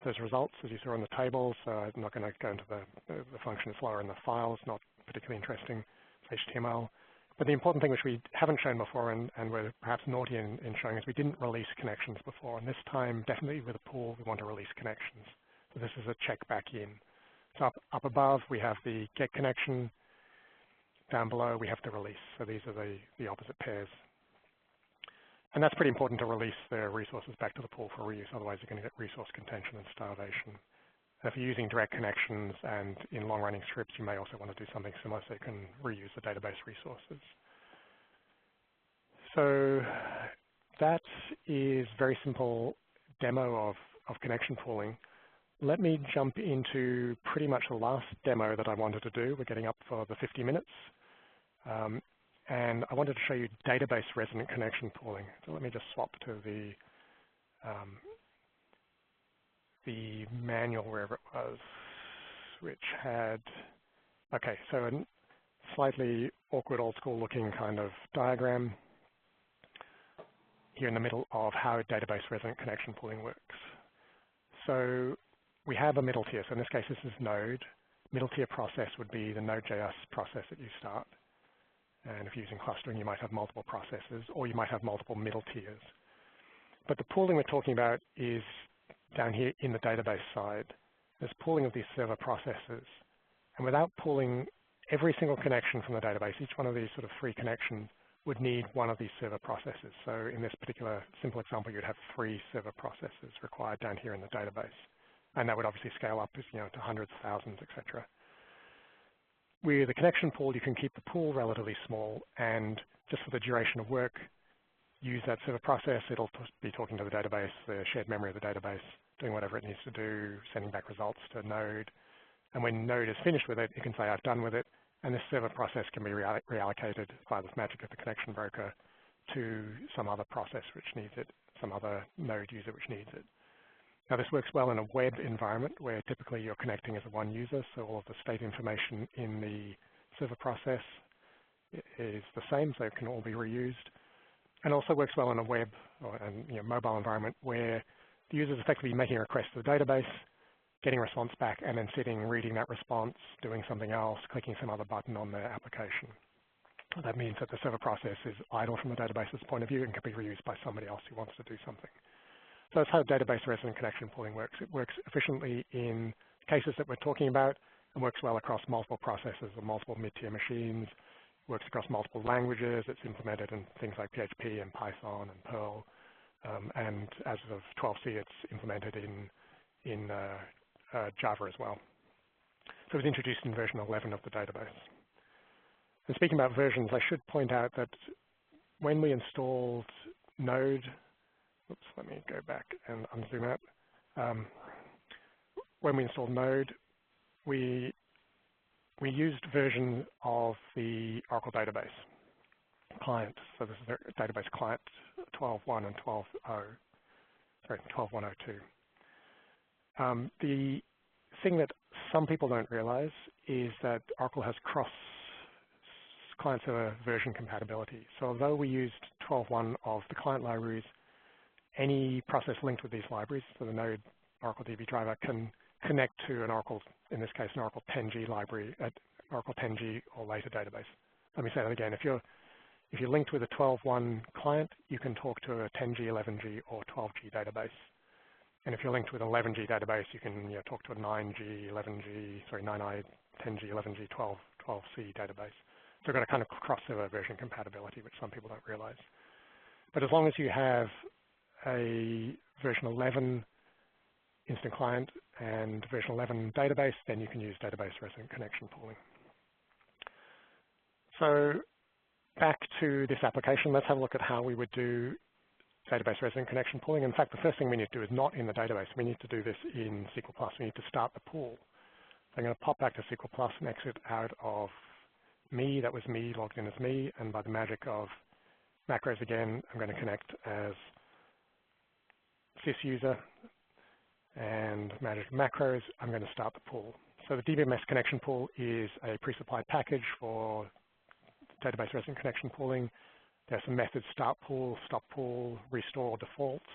those results, as you saw on the table. So I'm not going to go into the function. It's lower in the file. It's not particularly interesting. It's HTML. But the important thing, which we haven't shown before, and we're perhaps naughty in showing, is we didn't release connections before. And this time, definitely with a pool, we want to release connections. So this is a check back in. So up above, we have the get connection. Down below, we have the release. So these are the opposite pairs. And that's pretty important to release the resources back to the pool for reuse. Otherwise, you're going to get resource contention and starvation. And if you're using direct connections and in long-running scripts, you may also want to do something similar so you can reuse the database resources. So that is a very simple demo of connection pooling. Let me jump into pretty much the last demo that I wanted to do. We're getting up for the 50 minutes. And I wanted to show you database resonant connection pooling. So let me just swap to the manual, wherever it was, which had, okay, so a slightly awkward, old school looking kind of diagram here in the middle of how database resonant connection pooling works. So we have a middle tier. So in this case, this is Node. Middle tier process would be the Node.js process that you start. And if you're using clustering, you might have multiple processes, or you might have multiple middle tiers. But the pooling we're talking about is down here in the database side. There's pooling of these server processes. And without pooling every single connection from the database, each one of these sort of 3 connections would need one of these server processes. So in this particular simple example, you'd have 3 server processes required down here in the database. And that would obviously scale up to hundreds, thousands, etc. With a connection pool, you can keep the pool relatively small, and just for the duration of work, use that server process. It'll be talking to the database, the shared memory of the database, doing whatever it needs to do, sending back results to Node. And when Node is finished with it, it can say, I've done with it. And this server process can be reallocated via this magic of the connection broker to some other process which needs it, some other Node user which needs it. Now, this works well in a web environment where typically you're connecting as a one user, so all of the state information in the server process is the same, so it can all be reused. And also works well in a web or mobile environment where the user is effectively making a request to the database, getting a response back, and then sitting, reading that response, doing something else, clicking some other button on their application. That means that the server process is idle from the database's point of view and can be reused by somebody else who wants to do something. So that's how database resonant connection pooling works. It works efficiently in cases that we're talking about and works well across multiple processes or multiple mid-tier machines, works across multiple languages. It's implemented in things like PHP and Python and Perl. And as of 12c, it's implemented in Java as well. So it was introduced in version 11 of the database. And speaking about versions, I should point out that when we installed Node, oops, let me go back and unzoom out. When we installed Node, we used version of the Oracle database. client. So this is the database client 12.1 and 12.102. The thing that some people don't realize is that Oracle has cross-client-server version compatibility. So although we used 12.1 of the client libraries, any process linked with these libraries, so the Node-oracledb driver, can connect to an Oracle, in this case, an Oracle 10G library, Oracle 10G or later database. Let me say that again. If you're linked with a 12.1 client, you can talk to a 10G, 11G, or 12G database. And if you're linked with an 11G database, you can talk to a 9G, 11G, sorry, 9i, 10G, 11G, 12C database. So we've got a kind of cross-server version compatibility, which some people don't realize. But as long as you have a version 11 instant client and version 11 database, then you can use database resident connection pooling. So back to this application, let's have a look at how we would do database resident connection pooling. In fact, the first thing we need to do is not in the database. We need to do this in SQL+. We need to start the pool. So I'm going to pop back to SQL+ and exit out of me. That was me logged in as me. And by the magic of macros again, I'm going to connect as sysuser. And magic of macros, I'm going to start the pool. So the DBMS connection pool is a pre-supplied package for database resident connection pooling. There's some methods: start pool, stop pool, restore defaults.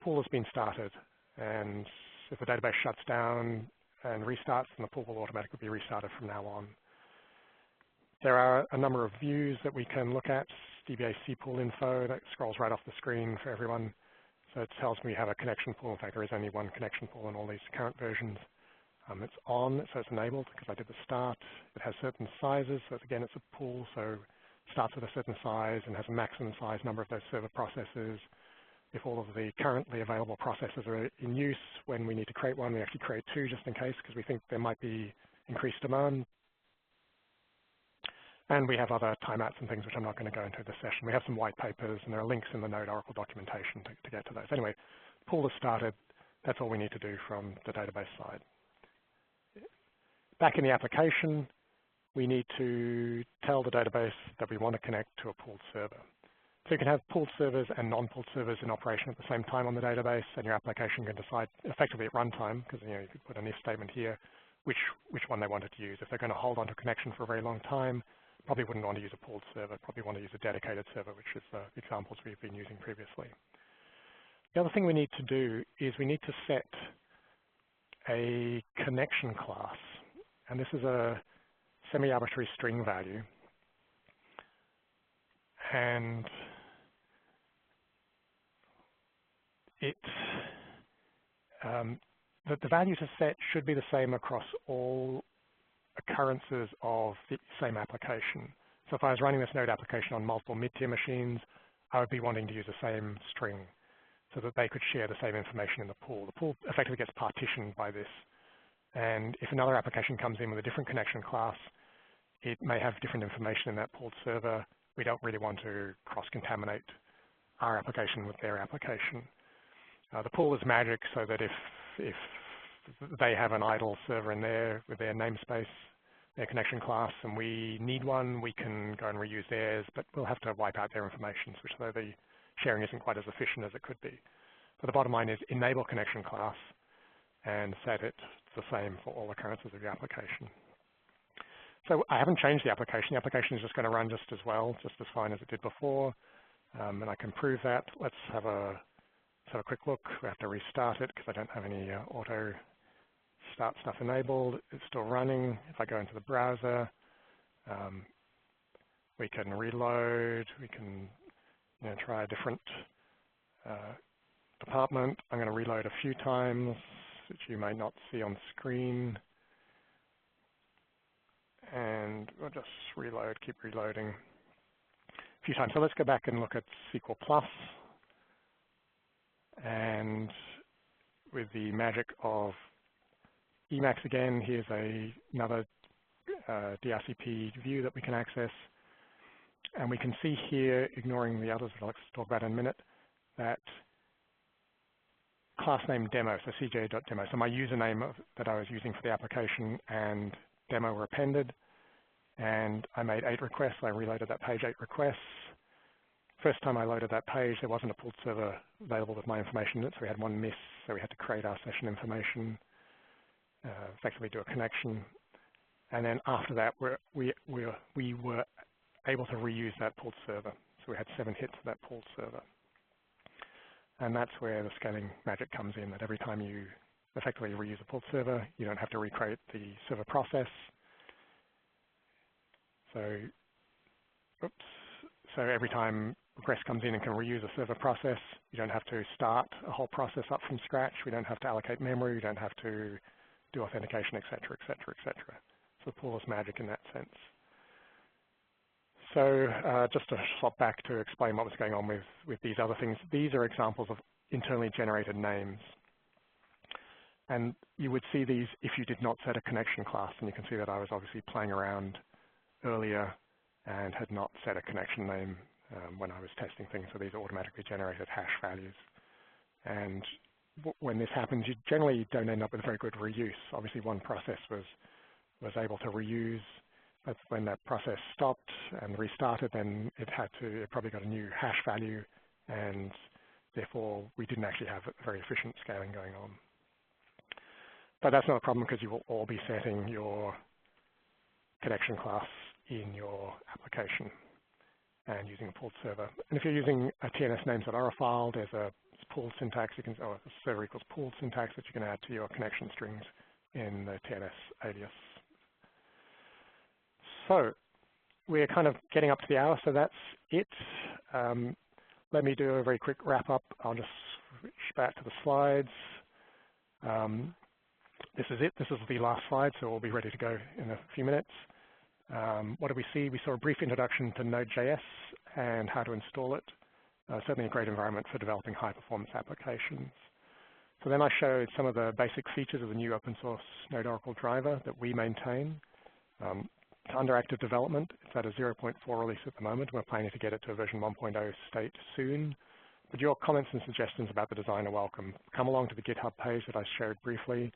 Pool has been started, and if the database shuts down and restarts, then the pool will automatically be restarted from now on. There are a number of views that we can look at. DBA cpool info, that scrolls right off the screen for everyone. So it tells me we have a connection pool. In fact, there is only one connection pool in all these current versions. It's on, so it's enabled because I did the start. It has certain sizes, so again, it's a pool, so starts with a certain size and has a maximum size number of those server processes. If all of the currently available processes are in use, when we need to create one, we actually create two just in case, because we think there might be increased demand. And we have other timeouts and things which I'm not going to go into this session. We have some white papers, and there are links in the Node-Oracle documentation to get to those. Anyway, pool is started. That's all we need to do from the database side. Back in the application, we need to tell the database that we want to connect to a pooled server. So you can have pooled servers and non-pooled servers in operation at the same time on the database, and your application can decide effectively at runtime, because you could put an if statement here, which one they wanted to use. If they're going to hold onto a connection for a very long time, probably wouldn't want to use a pooled server, probably want to use a dedicated server, which is the examples we've been using previously. The other thing we need to do is we need to set a connection class. And this is a semi-arbitrary string value. And the value to set should be the same across all occurrences of the same application. So if I was running this Node application on multiple mid-tier machines, I would be wanting to use the same string so that they could share the same information in the pool. The pool effectively gets partitioned by this. And if another application comes in with a different connection class, it may have different information in that pooled server. We don't really want to cross-contaminate our application with their application. The pool is magic so that if they have an idle server in there with their namespace, their connection class, and we need one, we can go and reuse theirs, but we'll have to wipe out their information, which though the sharing isn't quite as efficient as it could be. But the bottom line is enable connection class and set it the same for all occurrences of your application. So I haven't changed the application. The application is just going to run just as well, just as fine as it did before. And I can prove that. Let's have a quick look. We have to restart it because I don't have any auto start stuff enabled. It's still running. If I go into the browser, we can reload. We can try a different department. I'm going to reload a few times, which you may not see on screen. And we'll just reload, keep reloading a few times. So let's go back and look at SQL+. And with the magic of Emacs again, here's another DRCP view that we can access. And we can see here, ignoring the others, which I'll talk about in a minute, that class name demo, so cj.demo. So my username that I was using for the application and demo were appended. and I made 8 requests. I reloaded that page 8 requests. First time I loaded that page, there wasn't a pulled server available with my information in it, so we had one miss, so we had to create our session information, effectively do a connection. And then after that, we were able to reuse that pulled server. So we had 7 hits of that pulled server. And that's where the scaling magic comes in, that every time you effectively reuse a pulled server, you don't have to recreate the server process. So, so every time request comes in and can reuse a server process, you don't have to start a whole process up from scratch. We don't have to allocate memory. We don't have to do authentication, et cetera, et cetera, et cetera. So the pool is magic in that sense. So just to swap back to explain what was going on with these other things, these are examples of internally generated names. And you would see these if you did not set a connection class. And you can see that I was obviously playing around earlier and had not set a connection name when I was testing things. So these are automatically generated hash values. And when this happens, you generally don't end up with very good reuse. Obviously, one process was able to reuse. But when that process stopped and restarted, then it probably got a new hash value, and therefore we didn't actually have very efficient scaling going on. But that's not a problem because you will all be setting your connection class in your application and using a pulled server. And if you're using a TNS names.ora file, there's a pulled syntax, or a server equals pulled syntax that you can add to your connection strings in the TNS alias. So we're kind of getting up to the hour, so that's it. Let me do a very quick wrap up. I'll just switch back to the slides. This is it. This is the last slide, so we'll be ready to go in a few minutes. What did we see? We saw a brief introduction to Node.js and how to install it. Certainly a great environment for developing high-performance applications. So then I showed some of the basic features of the new open source Node-Oracle driver that we maintain. It's under active development. It's at a 0.4 release at the moment. We're planning to get it to a version 1.0 state soon. But your comments and suggestions about the design are welcome. Come along to the GitHub page that I showed briefly.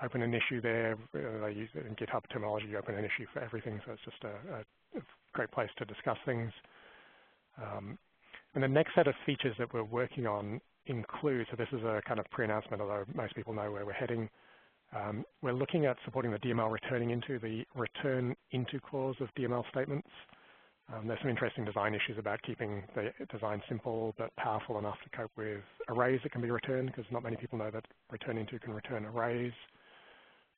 Open an issue there. They use it in GitHub terminology. You open an issue for everything, so it's just a great place to discuss things. And the next set of features that we're working on include, so this is a kind of pre-announcement, although most people know where we're heading. We're looking at supporting the DML returning into the return into clause of DML statements. There's some interesting design issues about keeping the design simple but powerful enough to cope with arrays that can be returned, because not many people know that return into can return arrays.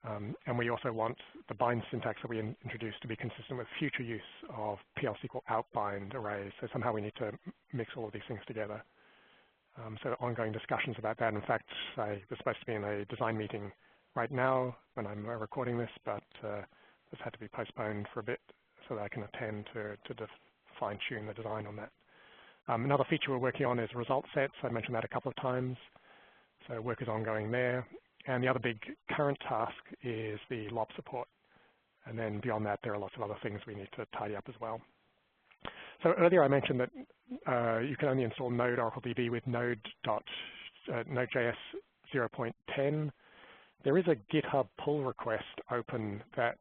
And we also want the bind syntax that we introduced to be consistent with future use of PL SQL outbind arrays. So somehow we need to mix all of these things together. So ongoing discussions about that. In fact, I was supposed to be in a design meeting right now when I'm recording this, but this had to be postponed for a bit so that I can attend to fine-tune the design on that. Another feature we're working on is result sets. I mentioned that a couple of times. So work is ongoing there. And the other big current task is the LOP support. And then beyond that, there are lots of other things we need to tidy up as well. So earlier I mentioned that you can only install Node-oracledb with Node.js 0.10. There is a GitHub pull request open that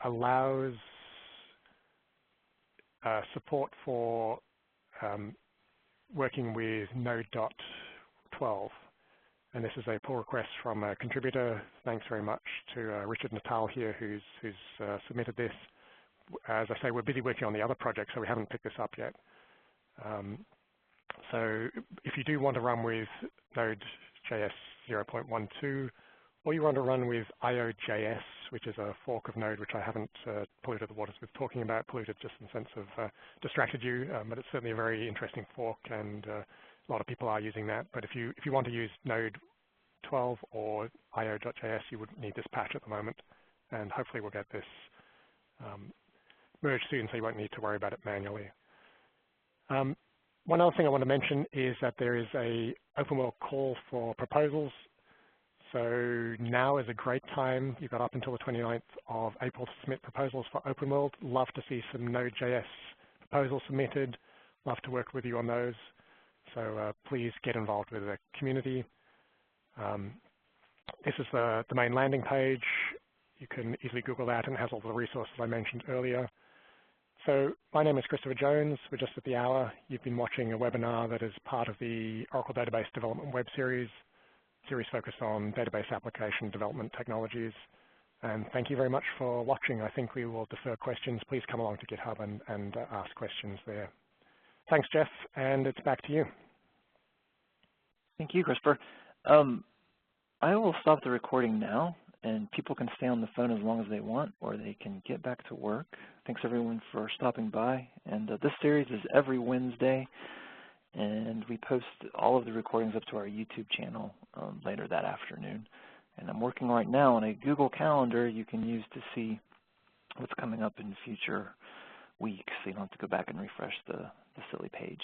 allows support for working with Node.12. And this is a pull request from a contributor. Thanks very much to Richard Natal here, who's submitted this. As I say, we're busy working on the other project, so we haven't picked this up yet. So if you do want to run with Node.js 0.12, or you want to run with IO.js, which is a fork of Node, which I haven't polluted the waters with talking about, polluted just in the sense of distracted you, but it's certainly a very interesting fork, and a lot of people are using that. But if you want to use Node 12 or IO.js, you would need this patch at the moment, and hopefully we'll get this merged soon, so you won't need to worry about it manually. One other thing I want to mention is that there is a open world call for proposals. So now is a great time. You've got up until the 29th of April to submit proposals for open world. Love to see some Node.js proposals submitted. Love to work with you on those. So please get involved with the community. This is the main landing page. You can easily Google that, and it has all the resources I mentioned earlier. So my name is Christopher Jones. We're just at the hour. You've been watching a webinar that is part of the Oracle Database Development Web Series focused on database application development technologies. And thank you very much for watching. I think we will defer questions. Please come along to GitHub and ask questions there. Thanks, Jeff, and it's back to you. Thank you, Christopher. I will stop the recording now, and people can stay on the phone as long as they want, or they can get back to work. Thanks, everyone, for stopping by. And this series is every Wednesday, and we post all of the recordings up to our YouTube channel later that afternoon. And I'm working right now on a Google Calendar you can use to see what's coming up in future weeks, so you don't have to go back and refresh the silly page.